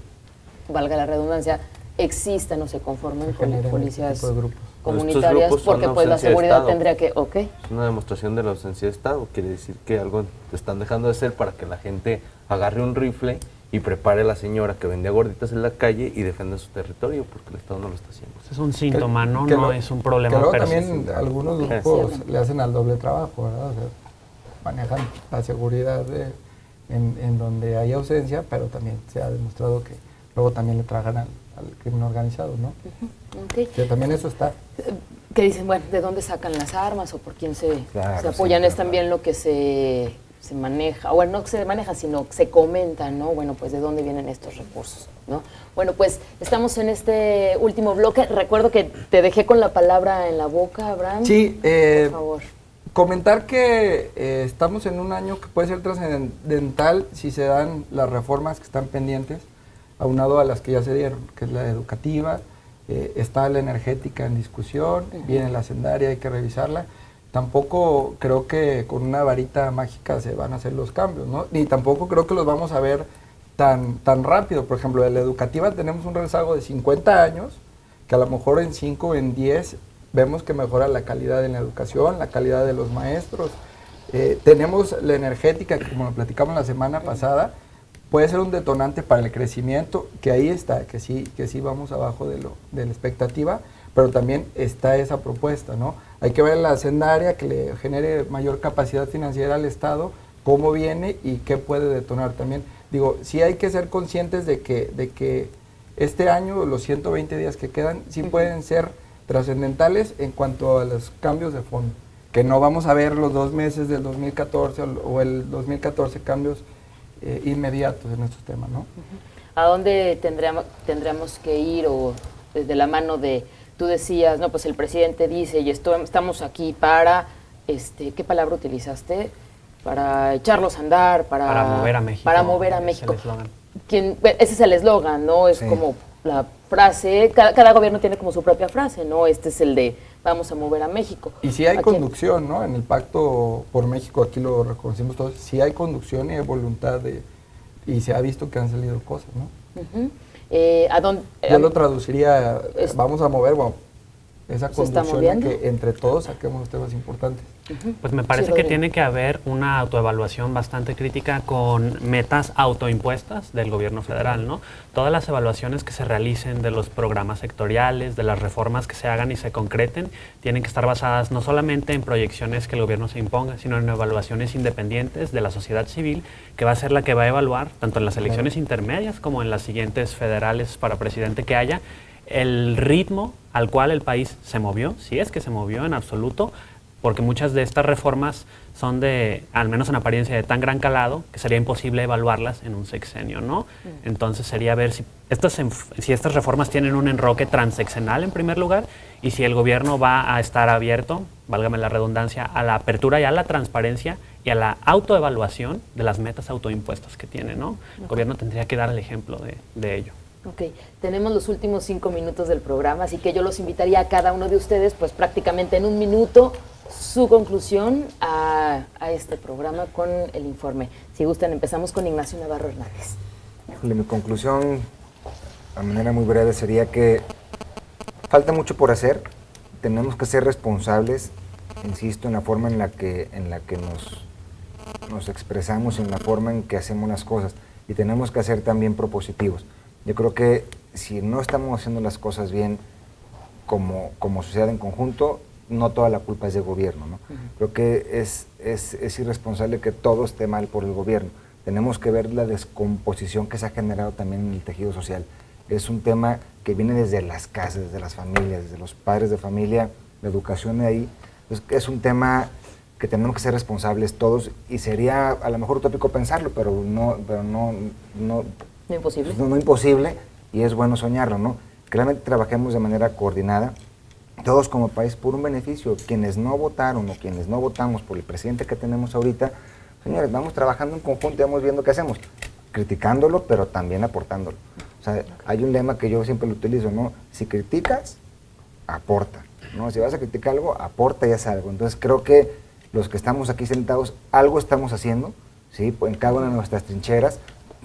valga la redundancia, existan o se conformen con Generen policías este tipo de grupos. comunitarias, Estos grupos son porque pues la ausencia de seguridad Estado. tendría que, ok. Es una demostración de la ausencia de Estado. Quiere decir que algo están dejando de hacer para que la gente agarre un rifle y prepare a la señora que vendía gorditas en la calle y defienda su territorio, porque el Estado no lo está haciendo. Es un síntoma, ¿no? Que No lo- es un Que problema luego per se. también algunos Sí. grupos le hacen al doble trabajo, ¿verdad? O sea, manejan la seguridad en donde hay ausencia, pero también se ha demostrado que luego también le trabajan al crimen organizado, ¿no? Ok. Que también eso está. Que dicen, bueno, ¿de dónde sacan las armas o por quién se Claro, apoyan? sí, Es también lo que se maneja, o bueno, no que se maneja, sino que se comenta, ¿no? Bueno, pues de dónde vienen estos recursos, ¿no? Bueno, pues estamos en este último bloque. Recuerdo que te dejé con la palabra en la boca, Abraham. Sí, por favor. comentar que estamos en un año que puede ser trascendental si se dan las reformas que están pendientes, aunado a las que ya se dieron, que es la educativa, está la energética en discusión, viene la hacendaria, hay que revisarla. Tampoco creo que con una varita mágica se van a hacer los cambios, ¿no? Ni tampoco creo que los vamos a ver tan rápido. Por ejemplo, en la educativa tenemos un rezago de 50 años, que a lo mejor en 5 o en 10 vemos que mejora la calidad en la educación, la calidad de los maestros. Tenemos la energética, que como lo platicamos la semana pasada, puede ser un detonante para el crecimiento, que ahí está, que sí vamos abajo de la expectativa, pero también está esa propuesta, ¿no? Hay que ver la hacendaria que le genere mayor capacidad financiera al Estado, cómo viene y qué puede detonar también. Digo, sí hay que ser conscientes de que este año, los 120 días que quedan, sí pueden ser trascendentales en cuanto a los cambios de fondo. que no vamos a ver los 2 meses del 2014 o el 2014 cambios inmediatos en estos temas, ¿no? ¿A dónde tendríamos que ir o desde la mano de, tú decías, no, pues el presidente dice y estamos aquí para, ¿qué palabra utilizaste? Para echarlos a andar, Para mover a México. Para mover a Es México. el eslogan. Ese es el eslogan, ¿no? Es Sí. como la frase, cada gobierno tiene como su propia frase, ¿no? Este es el de vamos a mover a México. Y sí hay ¿A quién? conducción, ¿no? En el Pacto por México, aquí lo reconocimos todos, sí hay conducción y hay voluntad y se ha visto que han salido cosas, ¿no? Ujú. ¿A dónde? Yo lo traduciría, es- vamos a mover, bueno, esa ¿Se está conducción a moviendo? que entre todos saquemos los temas importantes. Pues me parece que Rodrigo. tiene que haber una autoevaluación bastante crítica con metas autoimpuestas del gobierno federal, ¿no? Todas las evaluaciones que se realicen de los programas sectoriales, de las reformas que se hagan y se concreten, tienen que estar basadas no solamente en proyecciones que el gobierno se imponga, sino en evaluaciones independientes de la sociedad civil, que va a ser la que va a evaluar, tanto en las elecciones intermedias como en las siguientes federales para presidente que haya, el ritmo al cual el país se movió, si es que se movió en absoluto, porque muchas de estas reformas son de, al menos en apariencia, de tan gran calado que sería imposible evaluarlas en un sexenio, ¿no? Entonces sería ver si estas reformas tienen un enroque transeccional en primer lugar y si el gobierno va a estar abierto, válgame la redundancia, a la apertura y a la transparencia y a la autoevaluación de las metas autoimpuestas que tiene, ¿no? El gobierno tendría que dar el ejemplo de ello. Ok, tenemos los últimos 5 minutos del programa, así que yo los invitaría a cada uno de ustedes, pues prácticamente en un minuto, su conclusión a este programa con el informe. Si gustan, empezamos con Ignacio Navarro Hernández. Híjole, mi conclusión, de manera muy breve, sería que falta mucho por hacer. Tenemos que ser responsables, insisto, en la forma en la que nos expresamos, en la forma en que hacemos las cosas. Y tenemos que ser también propositivos. Yo creo que si no estamos haciendo las cosas bien como sociedad en conjunto, no toda la culpa es del gobierno, ¿no? Creo que es irresponsable que todo esté mal por el gobierno. Tenemos que ver la descomposición que se ha generado también en el tejido social. Es un tema que viene desde las casas, desde las familias, desde los padres de familia, la educación de ahí. Entonces, es un tema que tenemos que ser responsables todos y sería a lo mejor utópico pensarlo, pero no ¿No imposible? no imposible, y es bueno soñarlo, ¿no? Que realmente trabajemos de manera coordinada, todos como país, por un beneficio. Quienes no votaron o quienes no votamos por el presidente que tenemos ahorita, señores, vamos trabajando en conjunto y vamos viendo qué hacemos, criticándolo, pero también aportándolo. O sea, hay un lema que yo siempre lo utilizo, ¿no? Si criticas, aporta, ¿no? Si vas a criticar algo, aporta y haz algo. Entonces creo que los que estamos aquí sentados, algo estamos haciendo, ¿sí? En cada una de nuestras trincheras,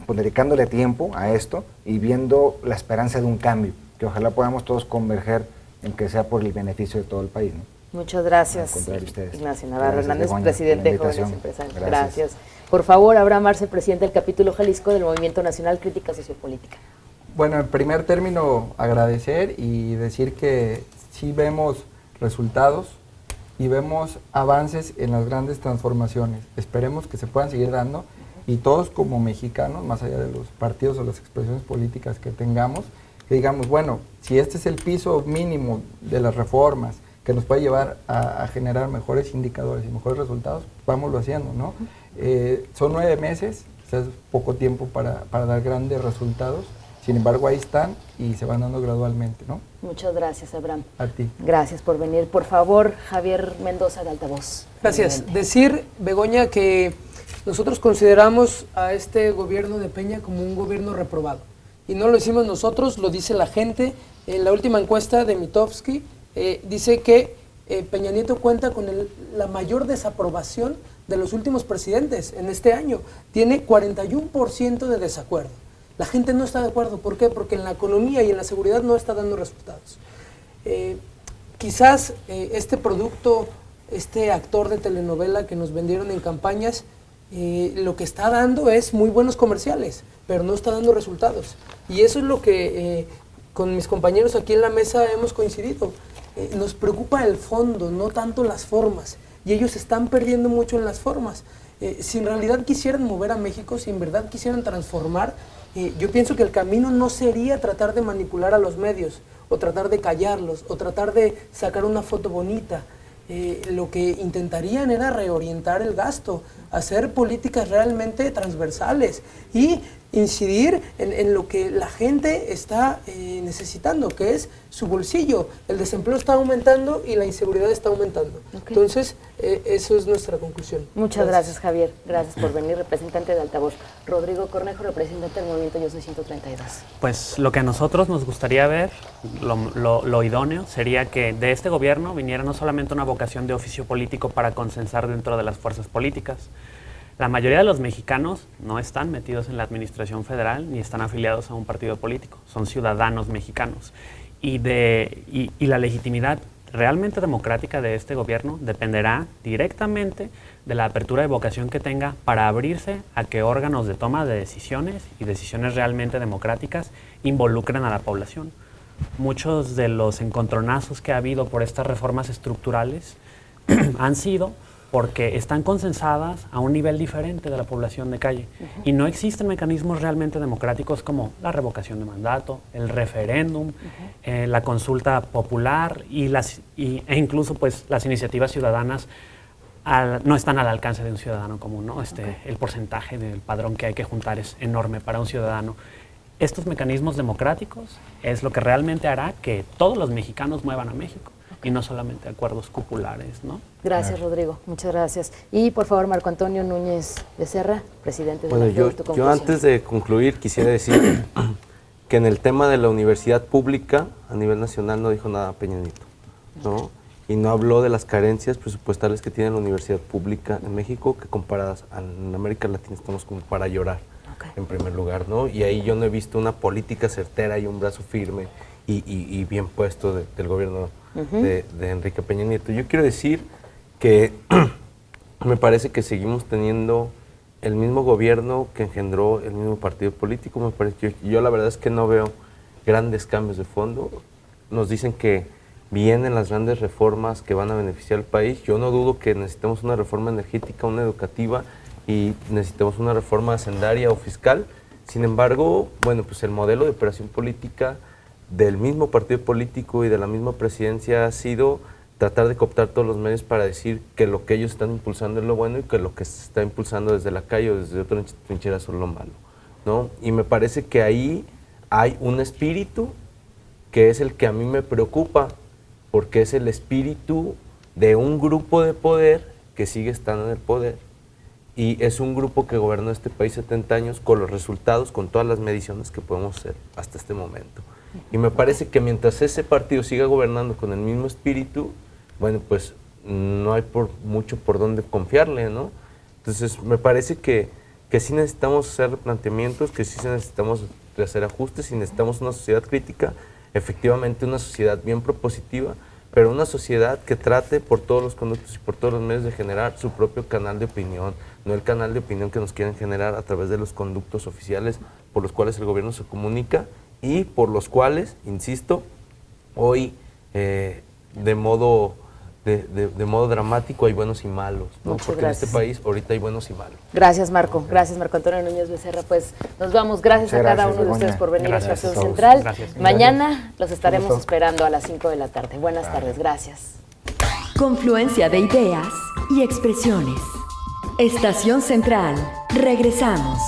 pues dedicándole tiempo a esto y viendo la esperanza de un cambio, que ojalá podamos todos converger en que sea por el beneficio de todo el país, ¿no? Muchas gracias, Al contrario, ustedes. Ignacio Navarro Gracias, Hernández, Begoña, presidente por la de Jóvenes invitación. Empresarios. Gracias. Gracias. Por favor, Abraham Arce, presidente del capítulo Jalisco del Movimiento Nacional Crítica Sociopolítica. Bueno, en primer término, agradecer y decir que sí vemos resultados y vemos avances en las grandes transformaciones. Esperemos que se puedan seguir dando y todos como mexicanos, más allá de los partidos o las expresiones políticas que tengamos, que digamos, bueno, si este es el piso mínimo de las reformas que nos puede llevar a generar mejores indicadores y mejores resultados, vámonos haciendo, ¿no? Son 9 meses, o sea, es poco tiempo para dar grandes resultados. Sin embargo, ahí están y se van dando gradualmente, ¿no? Muchas gracias, Abraham. A ti. Gracias por venir. Por favor, Javier Mendoza de Altavoz. Gracias. Presidente. Decir, Begoña, que nosotros consideramos a este gobierno de Peña como un gobierno reprobado. Y no lo decimos nosotros, lo dice la gente. En la última encuesta de Mitofsky dice que Peña Nieto cuenta con la mayor desaprobación de los últimos presidentes en este año. Tiene 41% de desacuerdo. La gente no está de acuerdo. ¿Por qué? Porque en la economía y en la seguridad no está dando resultados. Quizás este producto, este actor de telenovela que nos vendieron en campañas, lo que está dando es muy buenos comerciales, pero no está dando resultados. Y eso es lo que con mis compañeros aquí en la mesa hemos coincidido. Nos preocupa el fondo, no tanto las formas. Y ellos están perdiendo mucho en las formas. Si en realidad quisieran mover a México, si en verdad quisieran transformar, yo pienso que el camino no sería tratar de manipular a los medios, o tratar de callarlos, o tratar de sacar una foto bonita. lo que intentarían era reorientar el gasto, hacer políticas realmente transversales y incidir en lo que la gente está necesitando, que es su bolsillo. El desempleo está aumentando y la inseguridad está aumentando. Entonces, eso es nuestra conclusión. Muchas gracias, Javier. Gracias por venir, representante de Altavoz. Rodrigo Cornejo, representante del movimiento Yo Soy 132. Pues lo que a nosotros nos gustaría ver, lo idóneo, sería que de este gobierno viniera no solamente una vocación de oficio político para consensar dentro de las fuerzas políticas. La mayoría de los mexicanos no están metidos en la administración federal ni están afiliados a un partido político, son ciudadanos mexicanos. Y la legitimidad realmente democrática de este gobierno dependerá directamente de la apertura de vocación que tenga para abrirse a que órganos de toma de decisiones y decisiones realmente democráticas involucren a la población. Muchos de los encontronazos que ha habido por estas reformas estructurales han sido porque están consensadas a un nivel diferente de la población de calle. Y no existen mecanismos realmente democráticos como la revocación de mandato, el referéndum, la consulta popular e incluso pues, las iniciativas ciudadanas no están al alcance de un ciudadano común, ¿no? El porcentaje del padrón que hay que juntar es enorme para un ciudadano. Estos mecanismos democráticos es lo que realmente hará que todos los mexicanos muevan a México. Y no solamente acuerdos cupulares, ¿no? Gracias, Rodrigo. Muchas gracias. Y por favor, Marco Antonio Núñez Becerra, presidente de bueno, la FEUR, tu conclusión. yo antes de concluir quisiera decir que en el tema de la universidad pública a nivel nacional no dijo nada Peña Nieto, ¿no? Y no habló de las carencias presupuestales que tiene la universidad pública en México, que comparadas en América Latina estamos como para llorar, en primer lugar, ¿no? Y ahí yo no he visto una política certera y un brazo firme y bien puesto del gobierno de Enrique Peña Nieto. Yo quiero decir que me parece que seguimos teniendo el mismo gobierno que engendró el mismo partido político. Me parece, yo la verdad es que no veo grandes cambios de fondo. Nos dicen que vienen las grandes reformas que van a beneficiar al país. Yo no dudo que necesitemos una reforma energética, una educativa y necesitemos una reforma hacendaria o fiscal. Sin embargo, bueno, pues el modelo de operación política del mismo partido político y de la misma presidencia ha sido tratar de cooptar todos los medios para decir que lo que ellos están impulsando es lo bueno y que lo que se está impulsando desde la calle o desde otra trinchera es lo malo, ¿no? Y me parece que ahí hay un espíritu que es el que a mí me preocupa, porque es el espíritu de un grupo de poder que sigue estando en el poder y es un grupo que gobernó este país 70 años con los resultados, con todas las mediciones que podemos hacer hasta este momento. Y me parece que mientras ese partido siga gobernando con el mismo espíritu, bueno, pues no hay mucho por dónde confiarle, ¿no? Entonces, me parece que sí necesitamos hacer replanteamientos, que sí necesitamos hacer ajustes y necesitamos una sociedad crítica, efectivamente una sociedad bien propositiva, pero una sociedad que trate por todos los conductos y por todos los medios de generar su propio canal de opinión, no el canal de opinión que nos quieren generar a través de los conductos oficiales por los cuales el gobierno se comunica y por los cuales, insisto, hoy de modo dramático hay buenos y malos, ¿no? Porque gracias. En este país ahorita hay buenos y malos. Gracias, Marco. Gracias, Marco Antonio Núñez Becerra. Pues nos vamos. Gracias a cada uno de ustedes por venir a Estación Central. Gracias. Mañana los estaremos esperando a las 5 de la tarde. Buenas tardes. Gracias. Confluencia de ideas y expresiones. Estación Central. Regresamos.